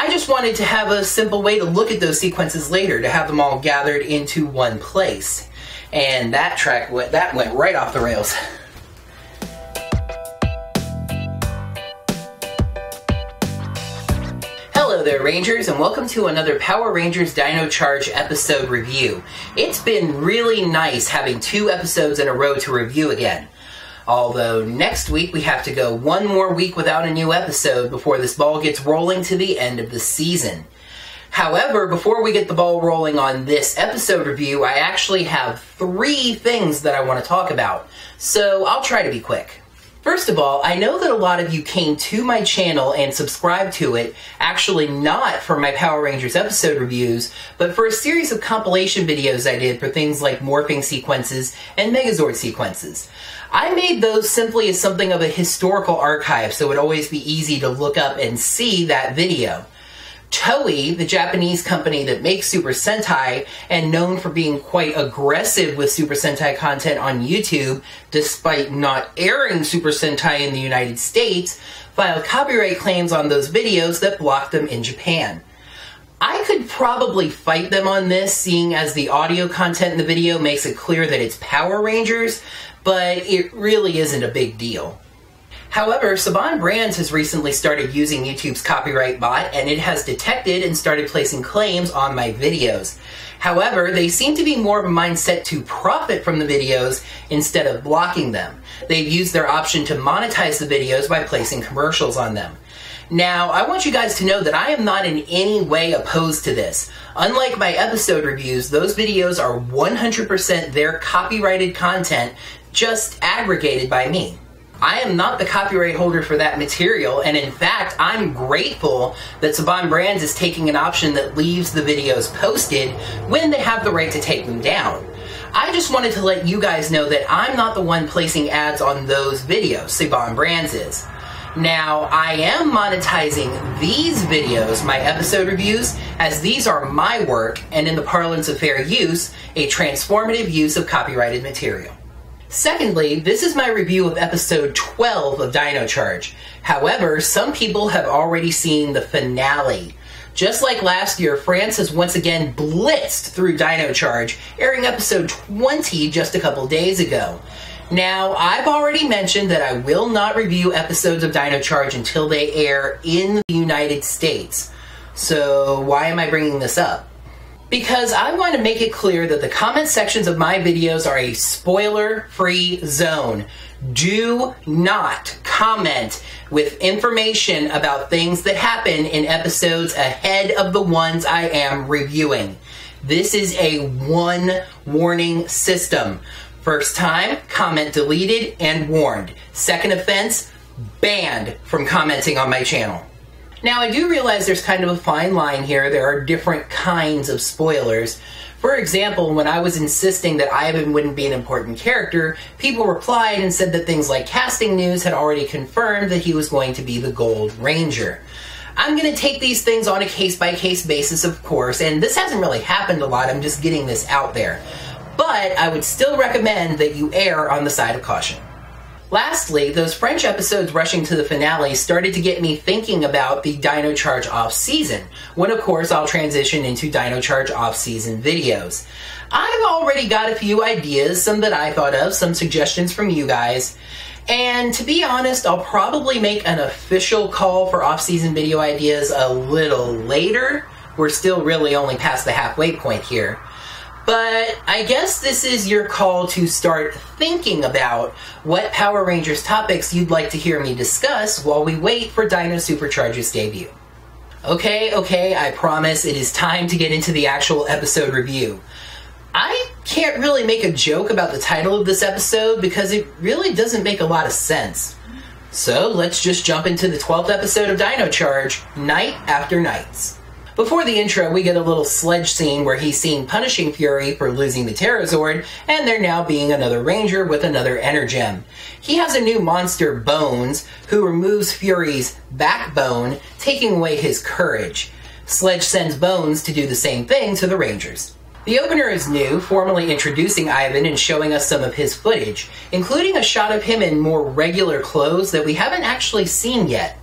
I just wanted to have a simple way to look at those sequences later, to have them all gathered into one place. And that went right off the rails. Hello there, Rangers, and welcome to another Power Rangers Dino Charge episode review. It's been really nice having 2 episodes in a row to review again. Although next week we have to go one more week without a new episode before this ball gets rolling to the end of the season. However, before we get the ball rolling on this episode review, I actually have 3 things that I want to talk about. So I'll try to be quick. First of all, I know that a lot of you came to my channel and subscribed to it, actually not for my Power Rangers episode reviews, but for a series of compilation videos I did for things like morphing sequences and Megazord sequences. I made those simply as something of a historical archive, so it would always be easy to look up and see that video. Toei, the Japanese company that makes Super Sentai, and known for being quite aggressive with Super Sentai content on YouTube, despite not airing Super Sentai in the United States, filed copyright claims on those videos that blocked them in Japan. I could probably fight them on this, seeing as the audio content in the video makes it clear that it's Power Rangers, but it really isn't a big deal. However, Saban Brands has recently started using YouTube's copyright bot, and it has detected and started placing claims on my videos. However, they seem to be more of a mindset to profit from the videos instead of blocking them. They've used their option to monetize the videos by placing commercials on them. Now, I want you guys to know that I am not in any way opposed to this. Unlike my episode reviews, those videos are 100% their copyrighted content, just aggregated by me. I am not the copyright holder for that material, and in fact, I'm grateful that Saban Brands is taking an option that leaves the videos posted when they have the right to take them down. I just wanted to let you guys know that I'm not the one placing ads on those videos, Saban Brands is. Now, I am monetizing these videos, my episode reviews, as these are my work, and in the parlance of fair use, a transformative use of copyrighted material. Secondly, this is my review of episode 12 of Dino Charge. However, some people have already seen the finale. Just like last year, France has once again blitzed through Dino Charge, airing episode 20 just a couple days ago. Now, I've already mentioned that I will not review episodes of Dino Charge until they air in the United States. So why am I bringing this up? Because I want to make it clear that the comment sections of my videos are a spoiler-free zone. Do not comment with information about things that happen in episodes ahead of the ones I am reviewing. This is a one-warning system. First time, comment deleted and warned. Second offense, banned from commenting on my channel. Now, I do realize there's kind of a fine line here. There are different kinds of spoilers. For example, when I was insisting that Ivan wouldn't be an important character, people replied and said that things like casting news had already confirmed that he was going to be the Gold Ranger. I'm going to take these things on a case-by-case basis, of course, and this hasn't really happened a lot. I'm just getting this out there. But I would still recommend that you err on the side of caution. Lastly, those French episodes rushing to the finale started to get me thinking about the Dino Charge off-season, when of course I'll transition into Dino Charge off-season videos. I've already got a few ideas, some that I thought of, some suggestions from you guys, and to be honest, I'll probably make an official call for off-season video ideas a little later. We're still really only past the halfway point here. But I guess this is your call to start thinking about what Power Rangers topics you'd like to hear me discuss while we wait for Dino Supercharger's debut. Okay, I promise it is time to get into the actual episode review. I can't really make a joke about the title of this episode because it really doesn't make a lot of sense. So let's just jump into the 12th episode of Dino Charge, Night After Nights. Before the intro, we get a little sledge scene where he's seen punishing Fury for losing the Terrazord, and there now being another Ranger with another Energem. He has a new monster, Bones, who removes Fury's backbone, taking away his courage. Sledge sends Bones to do the same thing to the Rangers. The opener is new, formally introducing Ivan and showing us some of his footage, including a shot of him in more regular clothes that we haven't actually seen yet.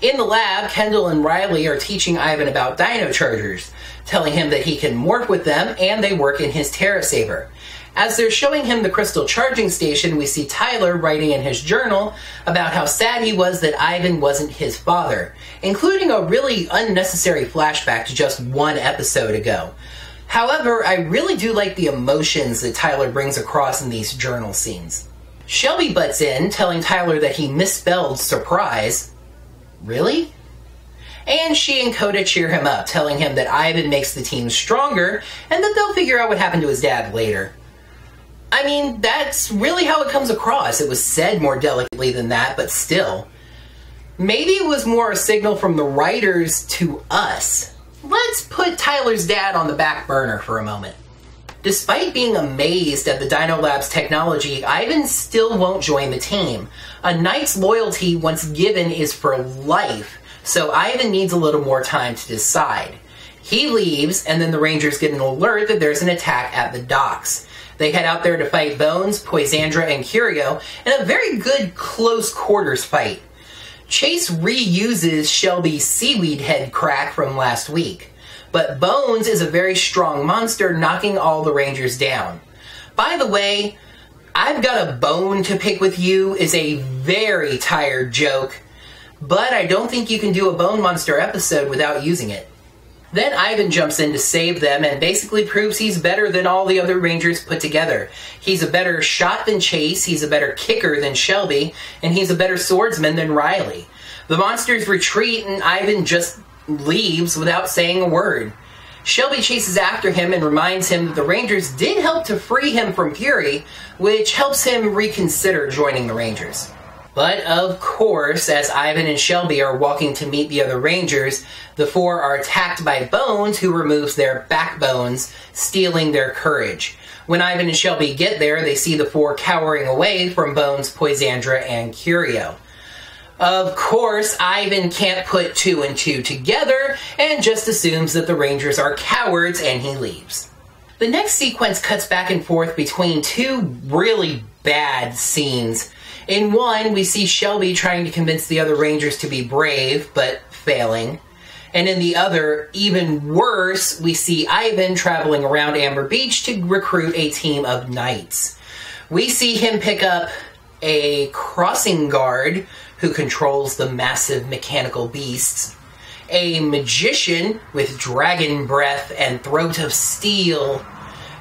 In the lab, Kendall and Riley are teaching Ivan about dino chargers, telling him that he can morph with them and they work in his Terra Saber. As they're showing him the crystal charging station, we see Tyler writing in his journal about how sad he was that Ivan wasn't his father, including a really unnecessary flashback to just one episode ago. However, I really do like the emotions that Tyler brings across in these journal scenes. Shelby butts in, telling Tyler that he misspelled surprise. Really? And she and Coda cheer him up, telling him that Ivan makes the team stronger and that they'll figure out what happened to his dad later. I mean, that's really how it comes across. It was said more delicately than that, but still. Maybe it was more a signal from the writers to us. Let's put Tyler's dad on the back burner for a moment. Despite being amazed at the Dino Lab's technology, Ivan still won't join the team. A knight's loyalty, once given, is for life, so Ivan needs a little more time to decide. He leaves, and then the Rangers get an alert that there's an attack at the docks. They head out there to fight Bones, Poisandra, and Curio in a very good close quarters fight. Chase reuses Shelby's seaweed head crack from last week, but Bones is a very strong monster, knocking all the Rangers down. By the way, "I've got a bone to pick with you" is a very tired joke, but I don't think you can do a Bone Monster episode without using it. Then Ivan jumps in to save them and basically proves he's better than all the other Rangers put together. He's a better shot than Chase, he's a better kicker than Shelby, and he's a better swordsman than Riley. The monsters retreat and Ivan just leaves without saying a word. Shelby chases after him and reminds him that the Rangers did help to free him from Fury, which helps him reconsider joining the Rangers. But of course, as Ivan and Shelby are walking to meet the other Rangers, the four are attacked by Bones, who removes their backbones, stealing their courage. When Ivan and Shelby get there, they see the four cowering away from Bones, Poisandra, and Curio. Of course, Ivan can't put two and two together and just assumes that the Rangers are cowards and he leaves. The next sequence cuts back and forth between two really bad scenes. In one, we see Shelby trying to convince the other Rangers to be brave, but failing. And in the other, even worse, we see Ivan traveling around Amber Beach to recruit a team of knights. We see him pick up a crossing guard who controls the massive mechanical beasts, a magician with dragon breath and throat of steel,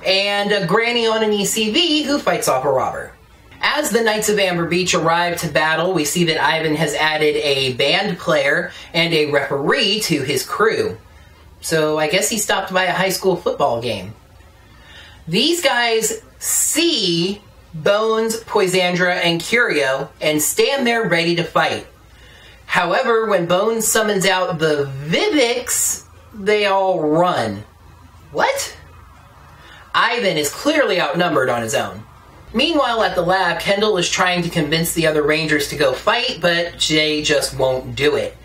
and a granny on an ECV who fights off a robber. As the Knights of Amber Beach arrive to battle, we see that Ivan has added a band player and a referee to his crew. So I guess he stopped by a high school football game. These guys see Bones, Poisandra, and Curio and stand there ready to fight. However, when Bones summons out the Vivix, they all run. What? Ivan is clearly outnumbered on his own. Meanwhile, at the lab, Kendall is trying to convince the other Rangers to go fight, but they just won't do it.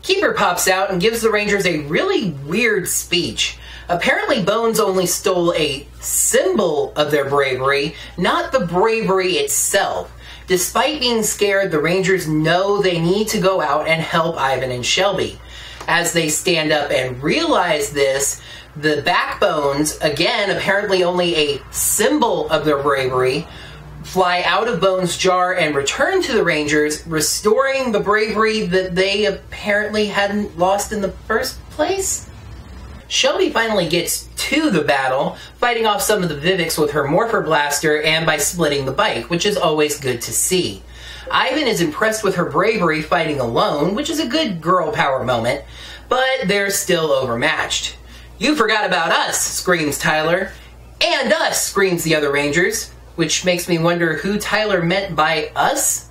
Keeper pops out and gives the Rangers a really weird speech. Apparently, Bones only stole a symbol of their bravery, not the bravery itself. Despite being scared, the Rangers know they need to go out and help Ivan and Shelby. As they stand up and realize this, the backbones, again apparently only a symbol of their bravery, fly out of Bones' jar and return to the Rangers, restoring the bravery that they apparently hadn't lost in the first place? Shelby finally gets to the battle, fighting off some of the Vivix with her Morpher Blaster and by splitting the bike, which is always good to see. Ivan is impressed with her bravery fighting alone, which is a good girl power moment, but they're still overmatched. "You forgot about us," screams Tyler. "And us," screams the other Rangers, which makes me wonder who Tyler meant by us.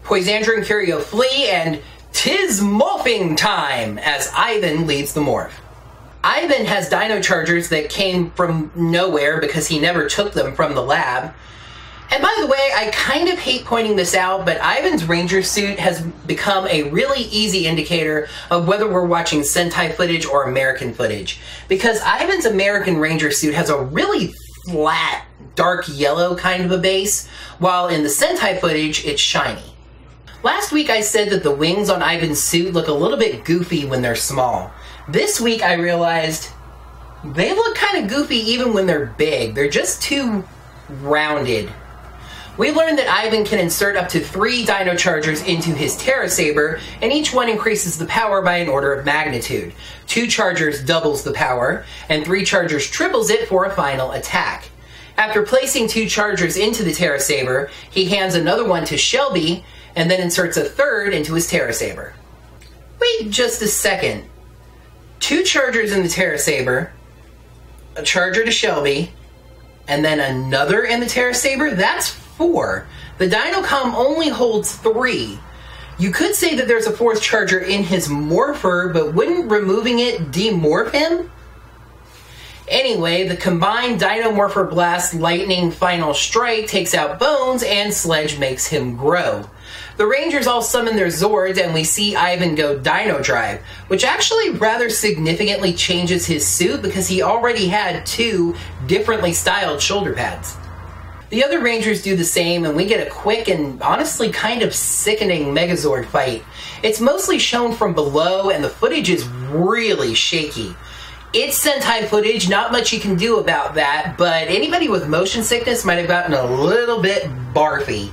Poisandra and Curio flee, and 'tis morphing time as Ivan leads the morph. Ivan has dino chargers that came from nowhere because he never took them from the lab. And by the way, I kind of hate pointing this out, but Ivan's Ranger suit has become a really easy indicator of whether we're watching Sentai footage or American footage. Because Ivan's American Ranger suit has a really flat, dark yellow kind of a base, while in the Sentai footage, it's shiny. Last week I said that the wings on Ivan's suit look a little bit goofy when they're small. This week I realized they look kind of goofy even when they're big. They're just too rounded. We learned that Ivan can insert up to 3 Dino Chargers into his Terra Saber, and each one increases the power by an order of magnitude. 2 Chargers doubles the power, and 3 Chargers triples it for a final attack. After placing 2 Chargers into the Terra Saber, he hands another one to Shelby, and then inserts a third into his Terra Saber. Wait just a second. 2 Chargers in the Terra Saber, a Charger to Shelby, and then another in the Terra Saber? That's 4. The Dino Com only holds 3. You could say that there's a 4th Charger in his Morpher, but wouldn't removing it demorph him? Anyway, the combined Dino Morpher Blast Lightning Final Strike takes out Bones, and Sledge makes him grow. The Rangers all summon their Zords, and we see Ivan go Dino Drive, which actually rather significantly changes his suit because he already had 2 differently styled shoulder pads. The other Rangers do the same, and we get a quick and honestly kind of sickening Megazord fight. It's mostly shown from below, and the footage is really shaky. It's Sentai footage, not much you can do about that, but anybody with motion sickness might have gotten a little bit barfy.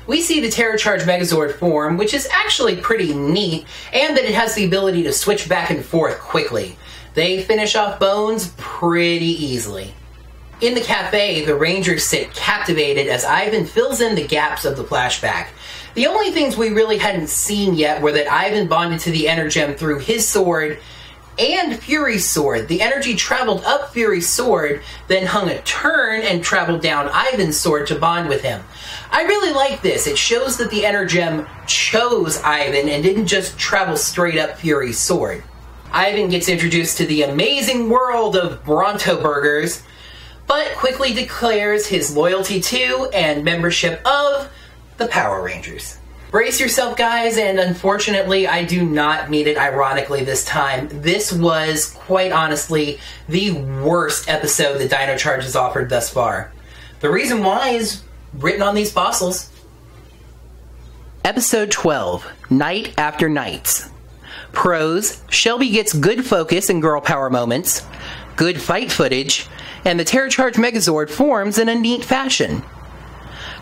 We see the Terra Charge Megazord form, which is actually pretty neat, and that it has the ability to switch back and forth quickly. They finish off Bones pretty easily. In the cafe, the Rangers sit captivated as Ivan fills in the gaps of the flashback. The only things we really hadn't seen yet were that Ivan bonded to the Energem through his sword and Fury's sword. The energy traveled up Fury's sword, then hung a turn and traveled down Ivan's sword to bond with him. I really like this. It shows that the Energem chose Ivan and didn't just travel straight up Fury's sword. Ivan gets introduced to the amazing world of Bronto Burgers, but quickly declares his loyalty to and membership of the Power Rangers. Brace yourself, guys, and unfortunately, I do not mean it ironically this time. This was, quite honestly, the worst episode that Dino Charge has offered thus far. The reason why is written on these fossils. Episode 12, Night After Nights. Pros: Shelby gets good focus and girl power moments, good fight footage, and the Terra Charge Megazord forms in a neat fashion.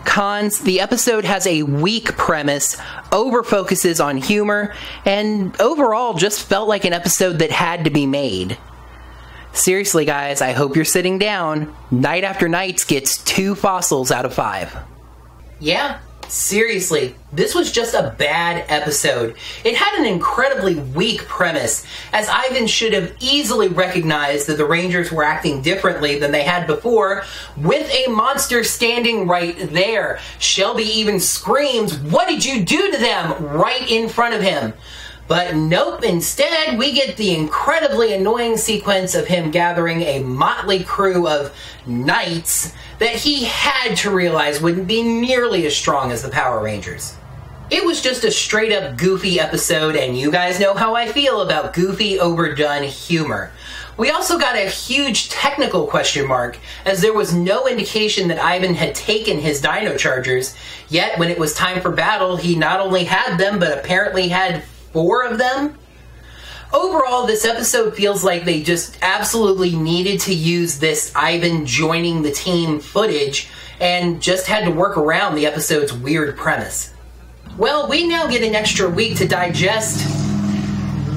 Cons: the episode has a weak premise, over-focuses on humor, and overall just felt like an episode that had to be made. Seriously, guys, I hope you're sitting down. Night After Nights gets 2 fossils out of 5. Yeah, seriously, this was just a bad episode. It had an incredibly weak premise, as Ivan should have easily recognized that the Rangers were acting differently than they had before, with a monster standing right there. Shelby even screams, "What did you do to them?" right in front of him. But nope, instead we get the incredibly annoying sequence of him gathering a motley crew of knights that he had to realize wouldn't be nearly as strong as the Power Rangers. It was just a straight up goofy episode, and you guys know how I feel about goofy, overdone humor. We also got a huge technical question mark, as there was no indication that Ivan had taken his Dino Chargers, yet when it was time for battle, he not only had them, but apparently had 4 of them. Overall, this episode feels like they just absolutely needed to use this Ivan joining the team footage and just had to work around the episode's weird premise. Well, we now get an extra week to digest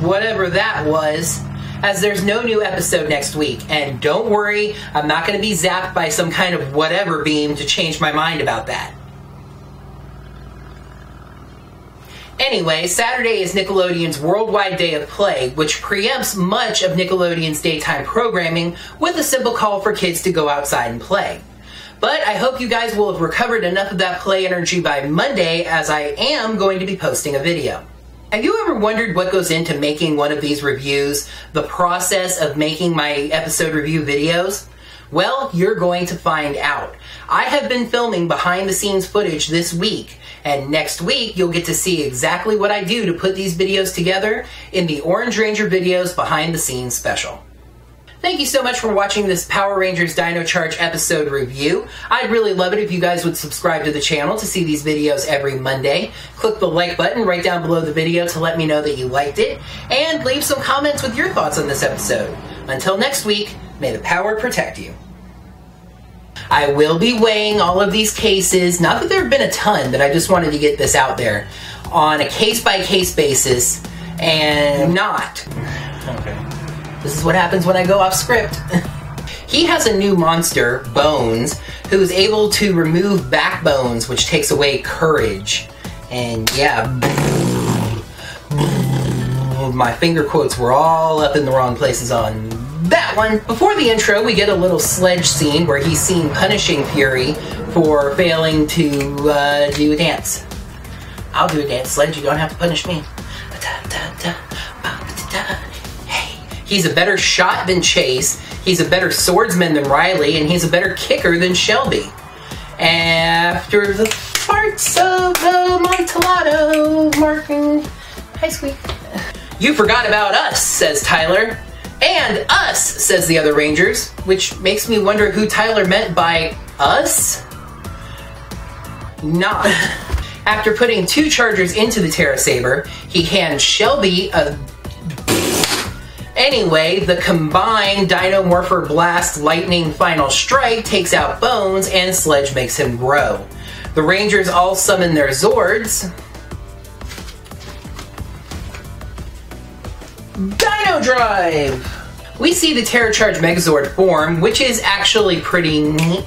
whatever that was, as there's no new episode next week. And don't worry, I'm not going to be zapped by some kind of whatever beam to change my mind about that. Anyway, Saturday is Nickelodeon's Worldwide Day of Play, which preempts much of Nickelodeon's daytime programming with a simple call for kids to go outside and play. But I hope you guys will have recovered enough of that play energy by Monday, as I am going to be posting a video. Have you ever wondered what goes into making one of these reviews, the process of making my episode review videos? Well, you're going to find out. I have been filming behind the scenes footage this week, and next week you'll get to see exactly what I do to put these videos together in the Orange Ranger Videos Behind the Scenes special. Thank you so much for watching this Power Rangers Dino Charge episode review. I'd really love it if you guys would subscribe to the channel to see these videos every Monday. Click the like button right down below the video to let me know that you liked it, and leave some comments with your thoughts on this episode. Until next week, may the power protect you. I will be weighing all of these cases, not that there have been a ton, but I just wanted to get this out there, on a case-by-case basis, and not. Okay. This is what happens when I go off script. He has a new monster, Bones, who is able to remove backbones, which takes away courage. And yeah, my finger quotes were all up in the wrong places on that one. Before the intro, we get a little sledge scene where he's seen punishing Fury for failing to do a dance. I'll do a dance, Sledge, you don't have to punish me. He's a better shot than Chase, he's a better swordsman than Riley, and he's a better kicker than Shelby. After the parts of the Amontillado marking high squeak. You forgot about us, says Tyler. And us, says the other Rangers, which makes me wonder who Tyler meant by us? Not. After putting 2 chargers into the Terra Saber, he hands Shelby a... Anyway, the combined Dino Morpher Blast Lightning Final Strike takes out Bones, and Sledge makes him grow. The Rangers all summon their Zords. Dino Drive! We see the Terra Charge Megazord form, which is actually pretty neat.